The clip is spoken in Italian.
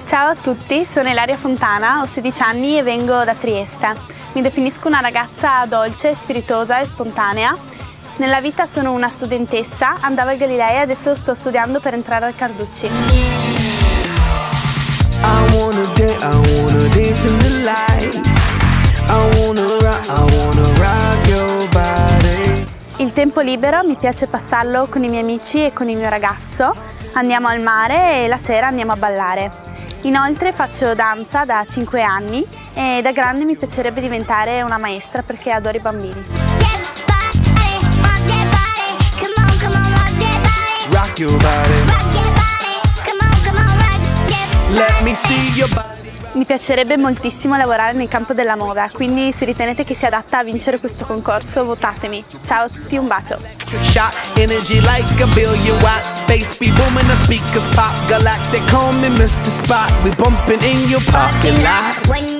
Ciao a tutti, sono Ilaria Fontana, ho 16 anni e vengo da Trieste. Mi definisco una ragazza dolce, spiritosa e spontanea. Nella vita sono una studentessa, andavo al Galilei e adesso sto studiando per entrare al Carducci. Il tempo libero mi piace passarlo con i miei amici e con il mio ragazzo. Andiamo al mare e la sera andiamo a ballare. Inoltre faccio danza da 5 anni e da grande mi piacerebbe diventare una maestra perché adoro i bambini. Mi piacerebbe moltissimo lavorare nel campo della moda, quindi se ritenete che sia adatta a vincere questo concorso, votatemi. Ciao a tutti, un bacio! Energy like a billion watts, space be booming, the speakers pop, galactic, call me Mr. Spot, we bumping in your parking lot.